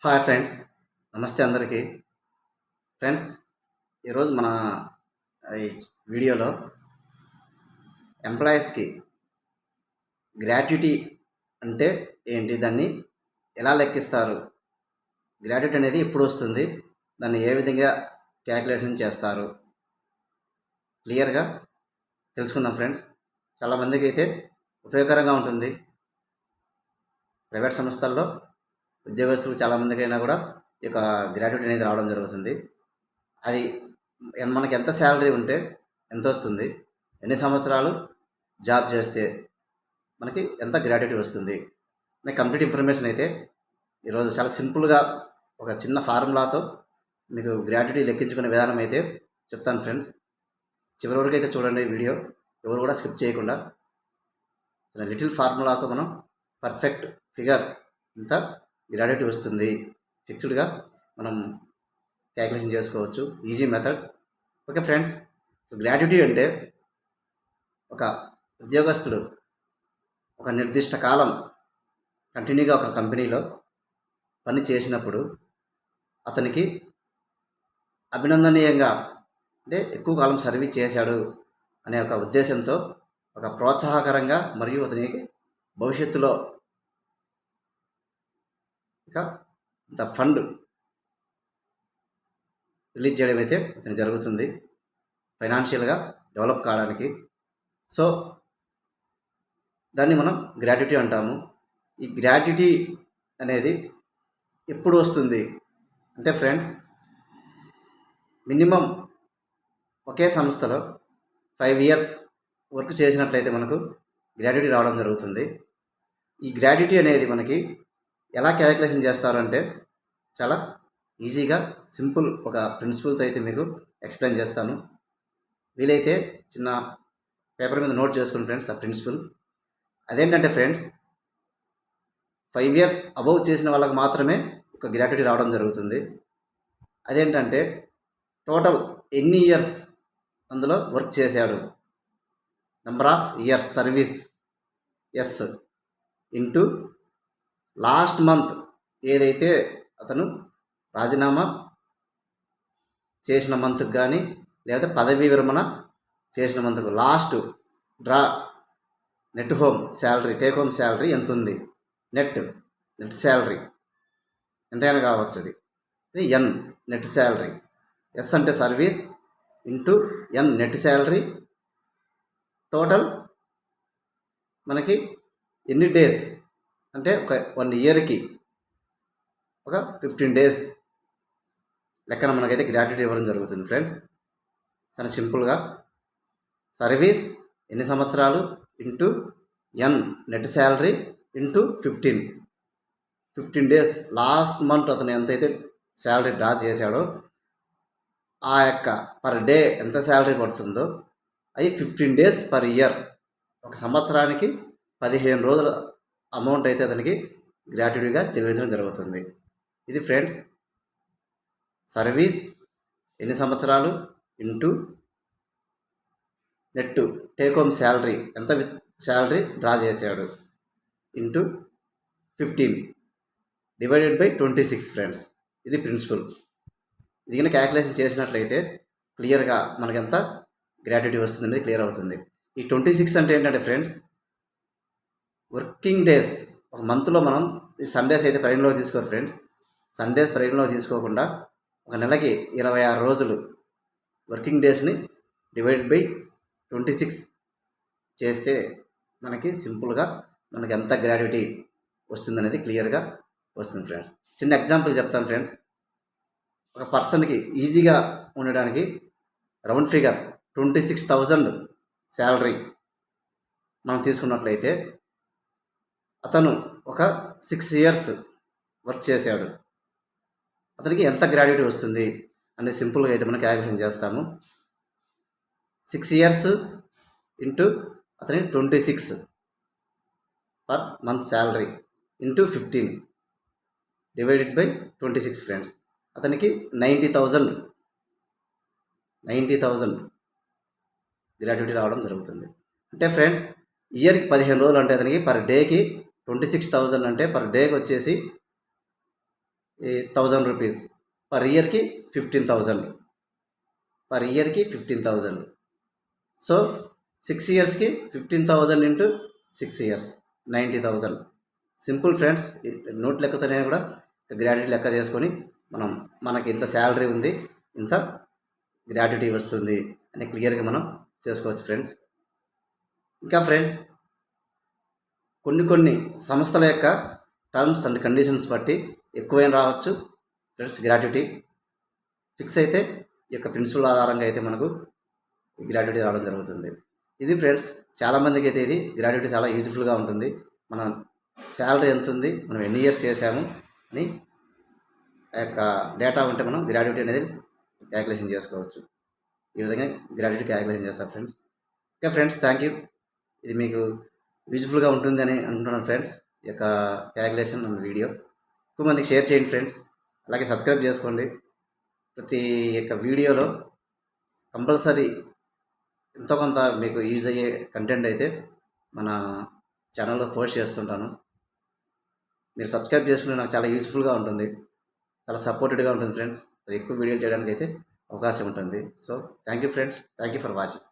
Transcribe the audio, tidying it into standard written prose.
Hi friends, నమస్తే అందరికీ. Friends, ఈరోజు మన ఈ వీడియోలో ఎంప్లాయీస్కి గ్రాట్యుటీ అంటే ఏంటి, దాన్ని ఎలా లెక్కిస్తారు, గ్రాట్యుటీ అనేది ఎప్పుడు వస్తుంది, దాన్ని ఏ విధంగా క్యాలిక్యులేషన్ చేస్తారు, క్లియర్గా తెలుసుకుందాం ఫ్రెండ్స్. చాలామందికి అయితే ఉపయోగకరంగా ఉంటుంది. ప్రైవేట్ సంస్థల్లో ఉద్యోగస్తులు చాలామందికి అయినా కూడా ఈ యొక్క గ్రాట్యుటీ అనేది రావడం జరుగుతుంది. అది మనకి ఎంత శాలరీ ఉంటే ఎంత వస్తుంది, ఎన్ని సంవత్సరాలు జాబ్ చేస్తే మనకి ఎంత గ్రాట్యుటీ వస్తుంది అనే కంప్లీట్ ఇన్ఫర్మేషన్ అయితే ఈరోజు చాలా సింపుల్గా ఒక చిన్న ఫార్ములాతో మీకు గ్రాట్యుటీ లెక్కించుకునే విధానం అయితే చెప్తాను ఫ్రెండ్స్. చివరి వరకు అయితే చూడండి వీడియో, ఎవరు కూడా స్కిప్ చేయకుండా. లిటిల్ ఫార్ములాతో మనం పర్ఫెక్ట్ ఫిగర్ ఇంత గ్రాట్యుటీ వస్తుంది ఫిక్స్డ్గా మనం క్యాలిక్యులేషన్ చేసుకోవచ్చు. Easy method. Okay friends, so gratuity అంటే ఒక ఉద్యోగస్తుడు ఒక నిర్దిష్ట కాలం కంటిన్యూగా ఒక కంపెనీలో పని చేసినప్పుడు అతనికి అభినందనీయంగా, అంటే ఎక్కువ కాలం సర్వీస్ చేశాడు అనే ఒక ఉద్దేశంతో ఒక ప్రోత్సాహకరంగా మరియు అతనికి భవిష్యత్తులో ఇక ఇంత ఫండ్ రిలీజ్ చేయడం అయితే అతను జరుగుతుంది ఫైనాన్షియల్గా డెవలప్ కావడానికి. సో దాన్ని మనం గ్రాట్యుటీ అంటాము. ఈ గ్రాట్యుటీ అనేది ఎప్పుడు వస్తుంది అంటే ఫ్రెండ్స్, మినిమం ఒకే సంస్థలో 5 ఇయర్స్ వర్క్ చేసినట్లయితే మనకు గ్రాట్యుటీ రావడం జరుగుతుంది. ఈ గ్రాట్యుటీ అనేది మనకి ఎలా క్యాలిక్యులేషన్ చేస్తారంటే చాలా ఈజీగా సింపుల్ ఒక ప్రిన్సిపల్తో అయితే మీకు ఎక్స్ప్లెయిన్ చేస్తాను. వీలైతే చిన్న పేపర్ మీద నోట్ చేసుకోండి ఫ్రెండ్స్. ఆ ప్రిన్సిపల్ అదేంటంటే ఫ్రెండ్స్, 5 ఇయర్స్ అబౌవ్ చేసిన వాళ్ళకి మాత్రమే ఒక గ్రాట్యుటీ రావడం జరుగుతుంది. అదేంటంటే టోటల్ ఎన్ని ఇయర్స్ అందులో వర్క్ చేశాడు, number of years service as into last month ఏదైతే అతను రాజీనామా చేసిన మంత్కి కానీ లేదా పదవీ విరమణ చేసిన మంత్కు last drawn net home salary, take home salary ఎంత ఉంది, నెట్ శాలరీ ఎంతైనా కావచ్చు. అది ఎన్ నెట్ శాలరీ. ఎస్ అంటే service into N net salary. Total మనకి ఎన్ని డేస్ అంటే ఒక 1 ఇయర్కి ఒక 15 డేస్ లెక్కన మనకైతే గ్రాట్యుటీ ఇవ్వడం జరుగుతుంది ఫ్రెండ్స్. చాలా సింపుల్గా సర్వీస్ ఎన్ని సంవత్సరాలు into N net salary into 15 days. Last month అతను ఎంతైతే శాలరీ డ్రా చేశాడో ఆ యొక్క పర్ డే ఎంత శాలరీ పడుతుందో అది 15 డేస్ పర్ ఇయర్. ఒక సంవత్సరానికి 15 రోజుల అమౌంట్ అయితే అతనికి గ్రాట్యుటీగా చెల్లించడం జరుగుతుంది. ఇది ఫ్రెండ్స్ సర్వీస్ ఎన్ని సంవత్సరాలు into net take home salary ఎంత శాలరీ డ్రా చేశాడు ఇంటూ 15 డివైడెడ్ బై 26 ఫ్రెండ్స్. ఇది ప్రిన్సిపల్. ఇది కనుక క్యాలిక్యులేషన్ చేసినట్లయితే క్లియర్గా మనకెంత గ్రాట్యుటీ వస్తుంది అనేది క్లియర్ అవుతుంది. ఈ 26 అంటే ఏంటంటే ఫ్రెండ్స్, వర్కింగ్ డేస్. ఒక మంత్లో మనం ఈ సండేస్ అయితే పరిగణలోకి తీసుకోరు ఫ్రెండ్స్. సండేస్ పరిగణలోకి తీసుకోకుండా ఒక నెలకి 26 రోజులు వర్కింగ్ డేస్ని డివైడ్ బై 26 చేస్తే మనకి సింపుల్గా మనకి ఎంత గ్రాట్యుటీ వస్తుందనేది క్లియర్గా వస్తుంది ఫ్రెండ్స్. చిన్న ఎగ్జాంపుల్ చెప్తాను ఫ్రెండ్స్. ఒక పర్సన్కి ఈజీగా ఉండడానికి రౌండ్ ఫిగర్ 26,000 శాలరీ మనం తీసుకున్నట్లయితే అతను ఒక 6 ఇయర్స్ వర్క్ చేశాడు, అతనికి ఎంత గ్రాట్యుటీ వస్తుంది అనేది సింపుల్గా అయితే మనం క్యాలిక్యులేషన్ చేస్తాము. 6 ఇయర్స్ ఇంటూ అతని 26 per month salary into 15 divided by 26 friends. అతనికి 90,000 గ్రాట్యుటీ రావడం జరుగుతుంది. అంటే ఫ్రెండ్స్ ఇయర్కి 15 రోజులు అంటే అతనికి పర్ డేకి 26,000 అంటే పర్ డేకి వచ్చేసి రూపీస్ పర్ ఇయర్కి 15,000 పర్ ఇయర్కి 15,000. సో 6 ఇయర్స్కి 15,000 into 6 years 90,000. Simple friends. Note లెక్కతోనే కూడా గ్రాట్యుటీ లెక్క చేసుకొని మనకి ఇంత శాలరీ ఉంది, ఇంత గ్రాట్యుటీ వస్తుంది అని క్లియర్గా మనం చేసుకోవచ్చు ఫ్రెండ్స్. ఇంకా ఫ్రెండ్స్, కొన్ని సంస్థల యొక్క టర్మ్స్ అండ్ కండిషన్స్ బట్టి ఎక్కువైనా రావచ్చు ఫ్రెండ్స్. గ్రాట్యుటీ ఫిక్స్ అయితే ఈ యొక్క ప్రిన్సిపల్ ఆధారంగా అయితే మనకు గ్రాట్యుటీ రావడం జరుగుతుంది. ఇది ఫ్రెండ్స్, చాలామందికి అయితే ఇది గ్రాట్యుటీ చాలా యూజ్ఫుల్గా ఉంటుంది. మన శాలరీ ఎంత ఉంది, మనం ఎన్ని ఇయర్స్ చేసాము అని ఆ యొక్క డేటా ఉంటే మనం గ్రాట్యుటీ అనేది క్యాలిక్యులేషన్ చేసుకోవచ్చు. ఈ విధంగా గ్రాట్యుటీ క్యాలిక్యులేషన్ చేస్తారు friends. Okay friends, thank you. ఇది మీకు యూజ్ఫుల్గా ఉంటుంది అని అనుకుంటున్నాను ఫ్రెండ్స్. ఈ యొక్క క్యాలిక్యులేషన్ అండ్ వీడియో ఎక్కువ మందికి షేర్ చేయండి ఫ్రెండ్స్. అలాగే సబ్స్క్రైబ్ చేసుకోండి. ప్రతి యొక్క వీడియోలో కంపల్సరీ ఎంతో కొంత మీకు యూజ్ అయ్యే కంటెంట్ అయితే మన ఛానల్లో పోస్ట్ చేస్తుంటాను. మీరు సబ్స్క్రైబ్ చేసుకుంటే నాకు చాలా యూజ్ఫుల్గా ఉంటుంది, చాలా సపోర్టెడ్గా ఉంటుంది ఫ్రెండ్స్. ఎక్కువ వీడియోలు చేయడానికి అయితే అవకాశం ఉంటుంది. So thank you friends, thank you for watching.